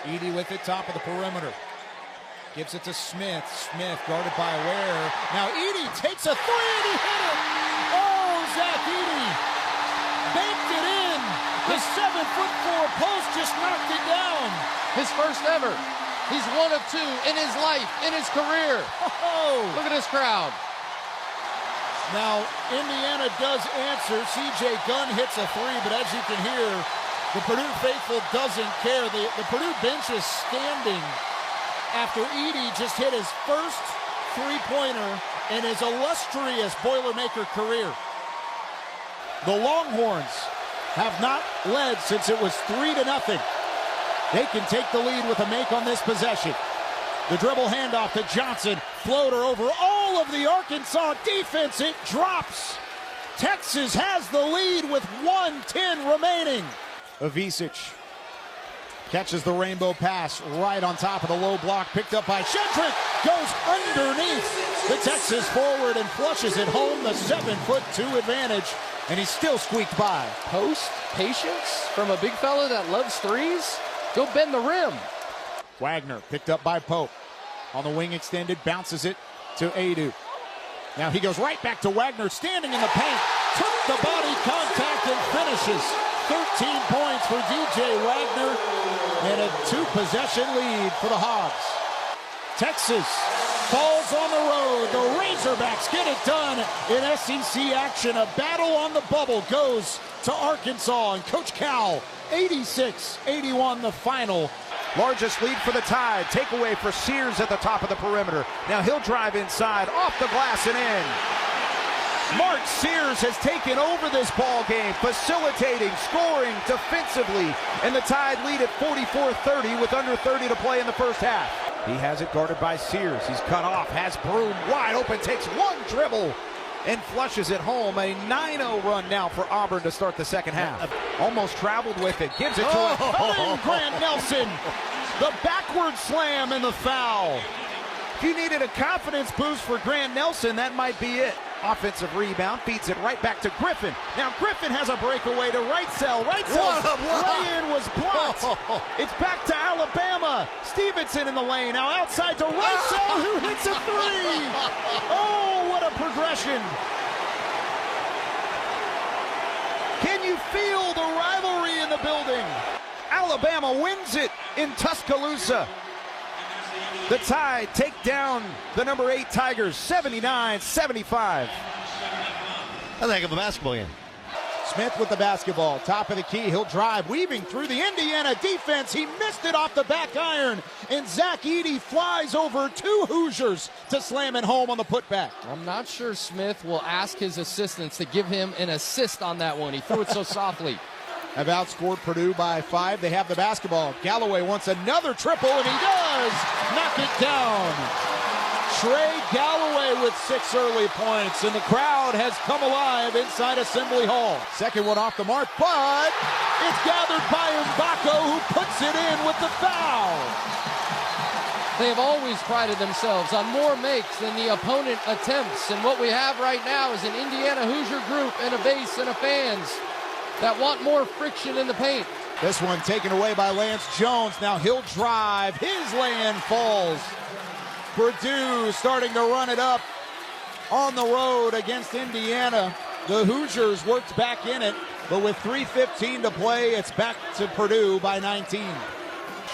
Edey with it, top of the perimeter. Gives it to Smith. Smith guarded by Ware. Now Edey takes a three and he hit it. Oh, Zach Edey baked it in. The 7'4" post just knocked it down. His first ever. He's one of two in his life, in his career. Oh. Look at this crowd. Now Indiana does answer. C.J. Gunn hits a three, but as you can hear, the Purdue faithful doesn't care. The Purdue bench is standing after Edey just hit his first three-pointer in his illustrious Boilermaker career. The Longhorns have not led since it was 3-0. They can take the lead with a make on this possession. The dribble handoff to Johnson. Floater over all of the Arkansas defense. It drops. Texas has the lead with 1:10 remaining. Avicic catches the rainbow pass right on top of the low block, picked up by Shedrick, goes underneath the Texas forward and flushes it home, the 7'2" advantage, and he's still squeaked by. Post patience from a big fella that loves threes. Go bend the rim. Wagner picked up by Pope. On the wing extended, bounces it to Adu. Now he goes right back to Wagner, standing in the paint, took the body contact and finishes. 13 points for DJ Wagner and a 2-possession lead for the Hogs. Texas falls on the road. The Razorbacks get it done in SEC action. A battle on the bubble goes to Arkansas, and Coach Cal, 86-81 the final. Largest lead for the Tide. Takeaway for Sears at the top of the perimeter. Now he'll drive inside, off the glass and in. Mark Sears has taken over this ball game, facilitating, scoring defensively, and the Tide lead at 44-30 with under 30 to play in the first half. He has it guarded by Sears. He's cut off, has Broom wide open, takes one dribble and flushes it home. A 9-0 run now for Auburn to start the second half. Almost traveled with it, gives it to Grant Nelson. The backward slam and the foul. If you needed a confidence boost for Grant Nelson, that might be it. Offensive rebound, feeds it right back to Griffin. Now Griffin has a breakaway to Wrightsell. Wrightsell's lay-in was blocked. It's back to Alabama. Stevenson in the lane. Now outside to Wrightsell, who hits a three. Oh, what a progression. Can you feel the rivalry in the building? Alabama wins it in Tuscaloosa. The Tide take down the number 8 Tigers, 79-75. That's a heck of a basketball game. Smith with the basketball, top of the key, he'll drive, weaving through the Indiana defense. He missed it off the back iron, and Zach Edey flies over 2 Hoosiers to slam it home on the putback. I'm not sure Smith will ask his assistants to give him an assist on that one. He threw it so softly. Have outscored Purdue by 5. They have the basketball. Galloway wants another triple, and he does knock it down. Trey Galloway with 6 early points, and the crowd has come alive inside Assembly Hall. Second one off the mark, but it's gathered by Mbako, who puts it in with the foul. They have always prided themselves on more makes than the opponent attempts, and what we have right now is an Indiana Hoosier group and a base and a fans that want more friction in the paint. This one taken away by Lance Jones. Now he'll drive. His lay-in falls. Purdue starting to run it up on the road against Indiana. The Hoosiers worked back in it, but with 3:15 to play, it's back to Purdue by 19.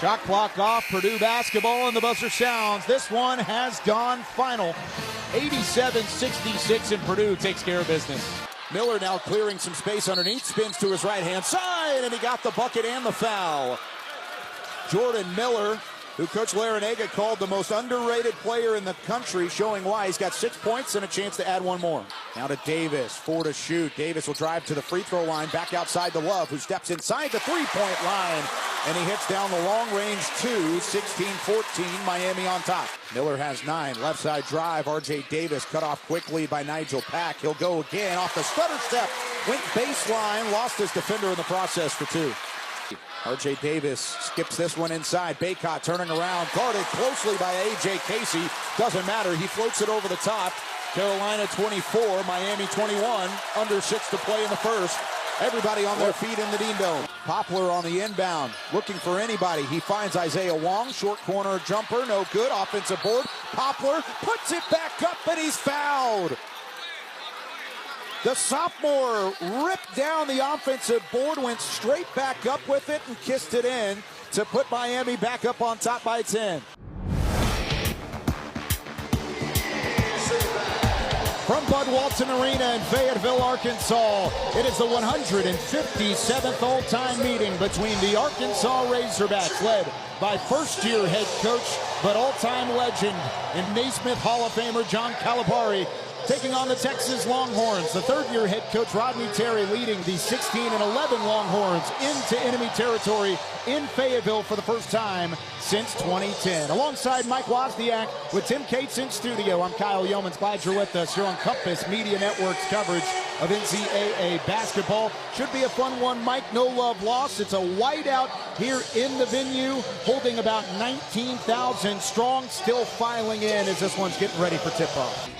Shot clock off, Purdue basketball, and the buzzer sounds. This one has gone final. 87-66, and Purdue takes care of business. Miller now clearing some space underneath, spins to his right-hand side, and he got the bucket and the foul. Jordan Miller, who Coach Larinaga called the most underrated player in the country, showing why. He's got 6 points and a chance to add one more. Now to Davis, 4 to shoot. Davis will drive to the free throw line, back outside to Love, who steps inside the three-point line, and he hits down the long-range 2, 16-14, Miami on top. Miller has 9, left side drive. R.J. Davis cut off quickly by Nigel Pack. He'll go again off the stutter step, went baseline, lost his defender in the process for 2. R.J. Davis skips this one inside. Baycott turning around, guarded closely by A.J. Casey. Doesn't matter, he floats it over the top. Carolina 24, Miami 21, under 6 to play in the first. Everybody on their feet in the Dean Dome. Poplar on the inbound, looking for anybody. He finds Isaiah Wong, short corner jumper, no good. Offensive board. Poplar puts it back up, and he's fouled. The sophomore ripped down the offensive board, went straight back up with it, and kissed it in to put Miami back up on top by 10. From Bud Walton Arena in Fayetteville, Arkansas, it is the 157th all-time meeting between the Arkansas Razorbacks, led by first-year head coach but all-time legend and Naismith Hall of Famer John Calipari, taking on the Texas Longhorns. The third-year head coach Rodney Terry leading the 16-11 Longhorns into enemy territory in Fayetteville for the first time since 2010. Alongside Mike Wozniak with Tim Cates in studio, I'm Kyle Youmans. Glad you're with us here on Compass Media Network's coverage of NCAA basketball. Should be a fun one, Mike. No love lost. It's a whiteout here in the venue, holding about 19,000 strong, still filing in as this one's getting ready for tip-off.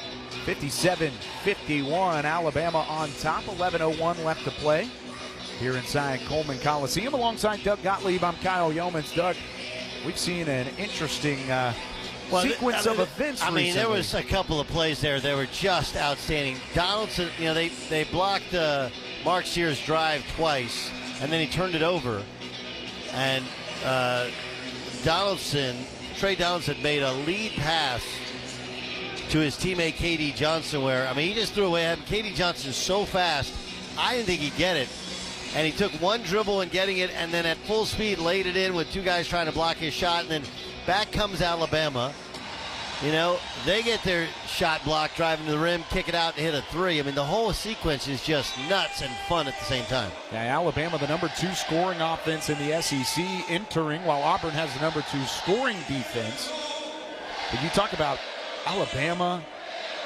57-51, Alabama on top. 11:01 left to play here inside Coleman Coliseum. Alongside Doug Gottlieb, I'm Kyle Youmans. Doug, we've seen an interesting sequence of events recently. There was a couple of plays there that were just outstanding. Donaldson, they blocked Mark Sears' drive twice, and then he turned it over. And Trey Donaldson made a lead pass to his teammate K.D. Johnson, he just threw away at him. K.D. Johnson's so fast, I didn't think he'd get it. And he took one dribble in getting it, and then at full speed laid it in with two guys trying to block his shot, and then back comes Alabama. They get their shot blocked, driving to the rim, kick it out, and hit a three. The whole sequence is just nuts and fun at the same time. Yeah, Alabama, the number 2 scoring offense in the SEC, entering, while Auburn has the number 2 scoring defense. But you talk about Alabama,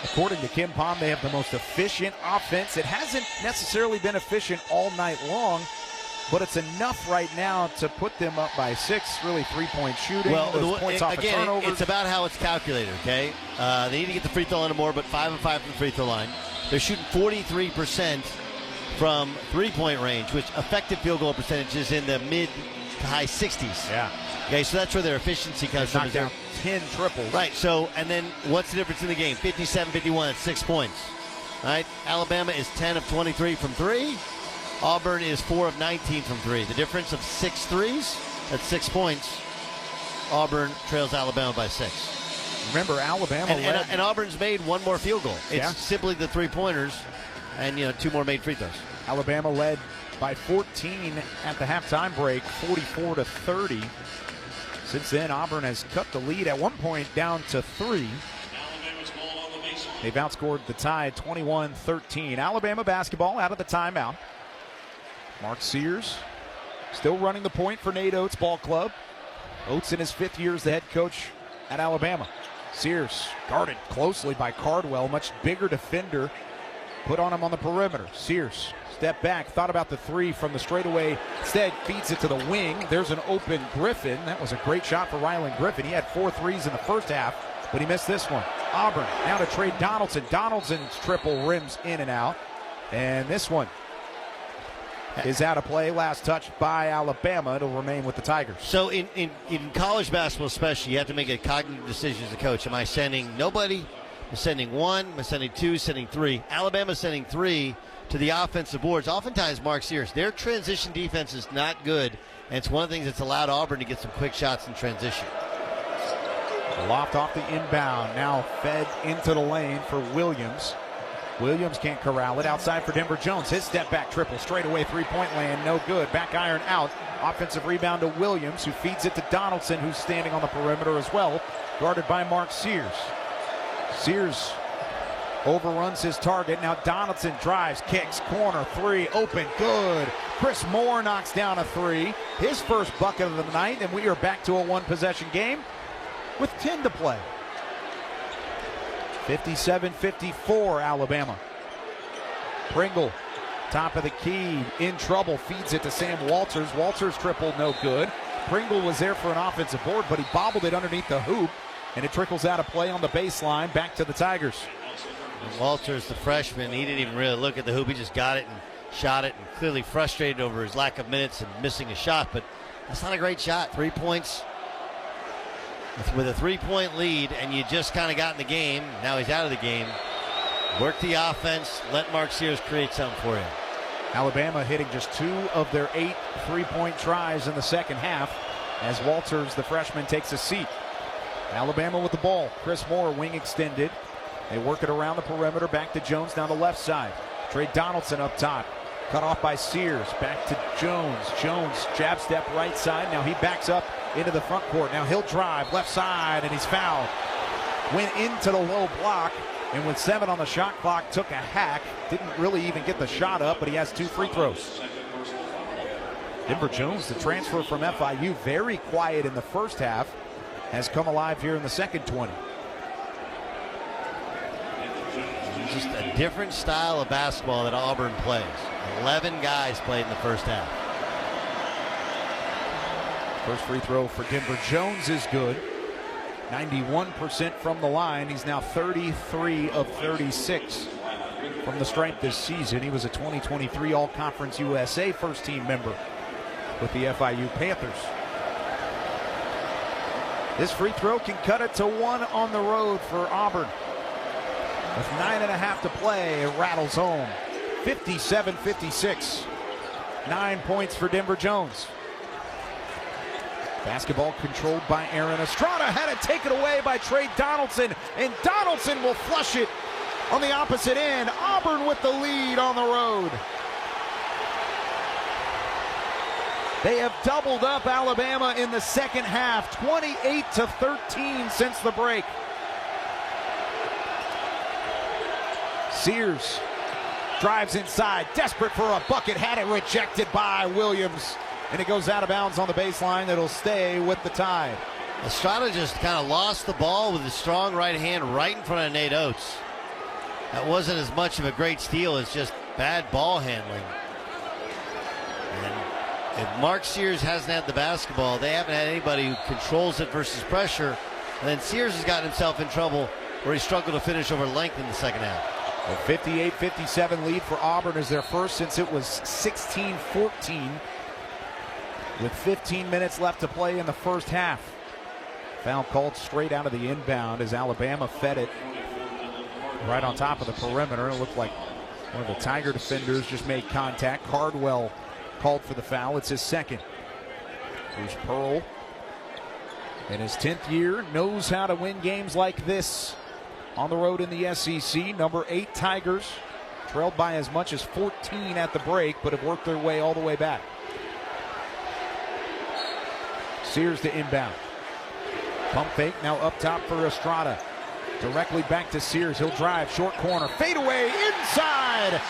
according to Kim Palm, they have the most efficient offense. It hasn't necessarily been efficient all night long, but it's enough right now to put them up by 6. Really, three-point shooting. Well, points off of turnovers. It's about how it's calculated, okay? They need to get the free throw line more, but 5 of 5 from the free throw line. They're shooting 43% from three-point range, which effective field goal percentage is in the mid to high 60s. Yeah. Okay, so that's where their efficiency comes from. Knocked down 10 triples. Right, and then what's the difference in the game? 57-51, that's 6 points. All right, Alabama is 10 of 23 from 3. Auburn is 4 of 19 from 3. The difference of 6 threes, that's 6 points. Auburn trails Alabama by 6. Remember, Alabama and Auburn's made one more field goal. It's simply the three-pointers and 2 more made free throws. Alabama led by 14 at the halftime break, 44-30. Since then, Auburn has cut the lead at one point down to 3. They've outscored the Tide 21-13. Alabama basketball out of the timeout. Mark Sears still running the point for Nate Oates Ball Club. Oates in his 5th year as the head coach at Alabama. Sears guarded closely by Cardwell, much bigger defender. Put on him on the perimeter. Sears step back, thought about the 3 from the straightaway. Instead, feeds it to the wing. There's an open Griffin. That was a great shot for Rylan Griffin. He had 4 threes in the first half, but he missed this one. Auburn now to Trey Donaldson. Donaldson's triple rims in and out. And this one is out of play. Last touch by Alabama. It'll remain with the Tigers. So in college basketball especially, you have to make a cognitive decision as a coach. Am I sending nobody? Am I sending 1? Am I sending 2? Sending 3? Alabama's sending 3 to the offensive boards. Oftentimes, Mark Sears, their transition defense is not good, and it's one of the things that's allowed Auburn to get some quick shots in transition. Loft off the inbound. Now fed into the lane for Williams. Williams can't corral it. Outside for Denver Jones. His step back triple. Straight away three-point land. No good. Back iron out. Offensive rebound to Williams, who feeds it to Donaldson, who's standing on the perimeter as well. Guarded by Mark Sears. Sears overruns his target. Now Donaldson drives, kicks, corner, 3, open, good. Chris Moore knocks down a 3. His first bucket of the night, and we are back to a 1-possession game with 10 to play. 57-54 Alabama. Pringle, top of the key, in trouble, feeds it to Sam Walters. Walters triple, no good. Pringle was there for an offensive board, but he bobbled it underneath the hoop, and it trickles out of play on the baseline, back to the Tigers. And Walters, the freshman, he didn't even really look at the hoop. He just got it and shot it and clearly frustrated over his lack of minutes and missing a shot, but that's not a great shot. 3 points with a 3-point lead, and you just kind of got in the game. Now he's out of the game. Work the offense. Let Mark Sears create something for you. Alabama hitting just 2 of their 8 3-point tries in the second half as Walters, the freshman, takes a seat. Alabama with the ball. Chris Moore, wing extended. They work it around the perimeter. Back to Jones down the left side. Trey Donaldson up top. Cut off by Sears. Back to Jones. Jones, jab step right side. Now he backs up into the front court. Now he'll drive left side, and he's fouled. Went into the low block, and with 7 on the shot clock, took a hack. Didn't really even get the shot up, but he has 2 free throws. Denver Jones, the transfer from FIU, very quiet in the first half, has come alive here in the second 20. Just a different style of basketball that Auburn plays. 11 guys played in the first half. First free throw for Denver Jones is good. 91% from the line. He's now 33 of 36 from the stripe this season. He was a 2023 All-Conference USA first-team member with the FIU Panthers. This free throw can cut it to 1 on the road for Auburn. With 9.5 to play, it rattles home. 57-56. 9 points for Denver Jones. Basketball controlled by Aaron Estrada. Had it taken away by Trey Donaldson, and Donaldson will flush it on the opposite end. Auburn with the lead on the road. They have doubled up Alabama in the second half, 28-13 since the break. Sears drives inside, desperate for a bucket, had it rejected by Williams, and it goes out of bounds on the baseline. It'll stay with the Tide. Estrada just kind of lost the ball with his strong right hand right in front of Nate Oates. That wasn't as much of a great steal as just bad ball handling. And if Mark Sears hasn't had the basketball, they haven't had anybody who controls it versus pressure. And then Sears has gotten himself in trouble where he struggled to finish over length in the second half. A 58-57 lead for Auburn is their first since it was 16-14 with 15 minutes left to play in the first half. Foul called straight out of the inbound as Alabama fed it right on top of the perimeter. It looked like one of the Tiger defenders just made contact. Cardwell called for the foul. It's his second. Here's Pearl. In his 10th year, knows how to win games like this. On the road in the SEC, number 8 Tigers, trailed by as much as 14 at the break, but have worked their way all the way back. Sears to inbound. Pump fake now up top for Estrada. Directly back to Sears. He'll drive, short corner, fadeaway, inside.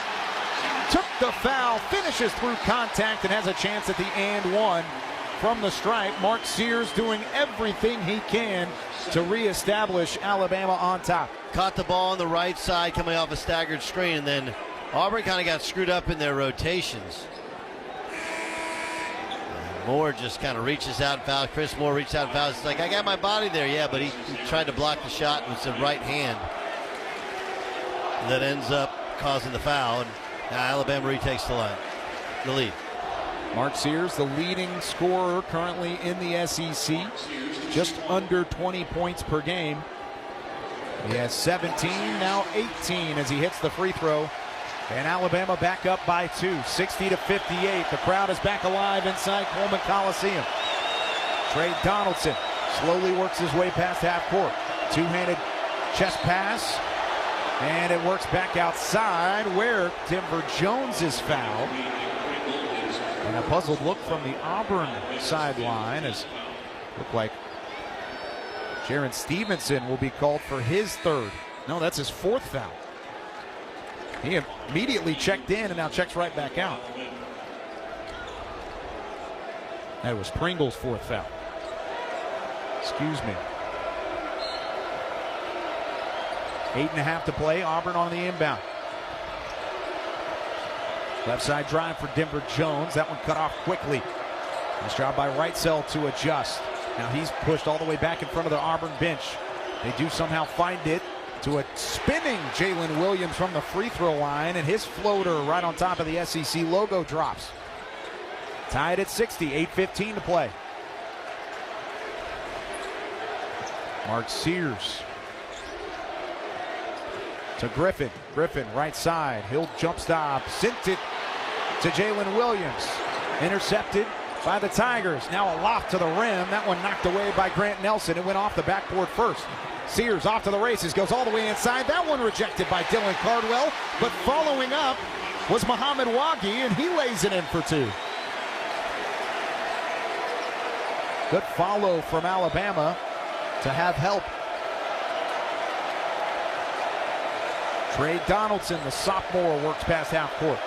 Took the foul, finishes through contact, and has a chance at the and one from the stripe. Mark Sears doing everything he can to reestablish Alabama on top. Caught the ball on the right side coming off a staggered screen, and then Auburn kind of got screwed up in their rotations. And Moore just kind of reaches out and fouls. Chris Moore reaches out and fouls. It's like, I got my body there. Yeah, but he tried to block the shot with the right hand. That ends up causing the foul, and now Alabama retakes the lead. Mark Sears, the leading scorer currently in the SEC, just under 20 points per game. He has 17, now 18 as he hits the free throw. And Alabama back up by 2, 60-58. The crowd is back alive inside Coleman Coliseum. Trey Donaldson slowly works his way past half court. Two-handed chest pass, and it works back outside where Denver Jones is fouled. And a puzzled look from the Auburn sideline as it looked like Jaron Stevenson will be called for his third. No, that's his 4th foul. He immediately checked in and now checks right back out. That was Pringle's 4th foul. Excuse me. 8.5 to play. Auburn on the inbound. Left side drive for Denver Jones. That one cut off quickly. Nice job by Wrightsell to adjust. Now he's pushed all the way back in front of the Auburn bench. They do somehow find it. to a spinning Jalen Williams from the free throw line, and his floater right on top of the SEC logo drops. Tied at 60, 8:15 to play. Mark Sears to Griffin. Griffin right side. He'll jump stop. Sent it to Jalen Williams. Intercepted by the Tigers. Now a loft to the rim. That one knocked away by Grant Nelson. It went off the backboard first. Sears off to the races. Goes all the way inside. That one rejected by Dylan Cardwell. But following up was Muhammad Wagi, and he lays it in for two. Good follow from Alabama to have help. Trey Donaldson, the sophomore, works past half court.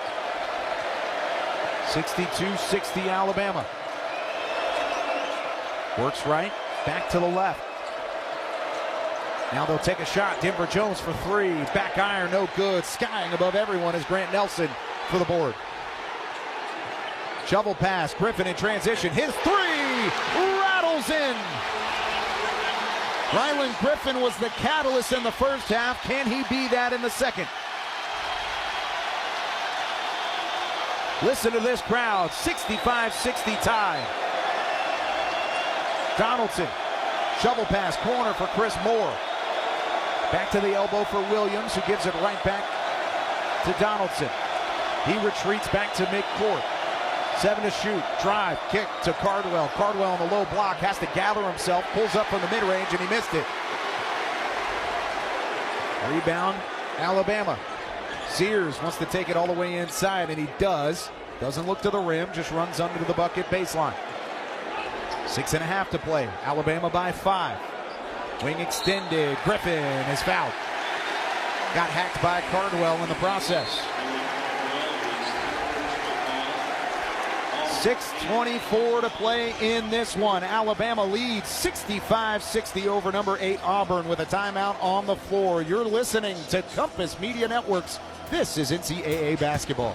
62-60 Alabama. Works right, back to the left. Now they'll take a shot. Denver Jones for three. Back iron, no good. Skying above everyone is Grant Nelson for the board. Shovel pass. Griffin in transition. His three rattles in. Rylan Griffin was the catalyst in the first half. Can he be that in the second? Listen to this crowd. 65-60 tie. Donaldson. Shovel pass. Corner for Chris Moore. Back to the elbow for Williams, who gives it right back to Donaldson. He retreats back to midcourt. 7 to shoot. Drive. Kick to Cardwell. Cardwell on the low block. Has to gather himself. Pulls up from the mid-range, and he missed it. Rebound, Alabama. Sears wants to take it all the way inside, and he does. Doesn't look to the rim. Just runs under the bucket baseline. 6.5 to play. Alabama by 5. Wing extended. Griffin is fouled. Got hacked by Cardwell in the process. 6:24 to play in this one. Alabama leads 65-60 over number 8 Auburn with a timeout on the floor. You're listening to Compass Media Networks. This is NCAA basketball.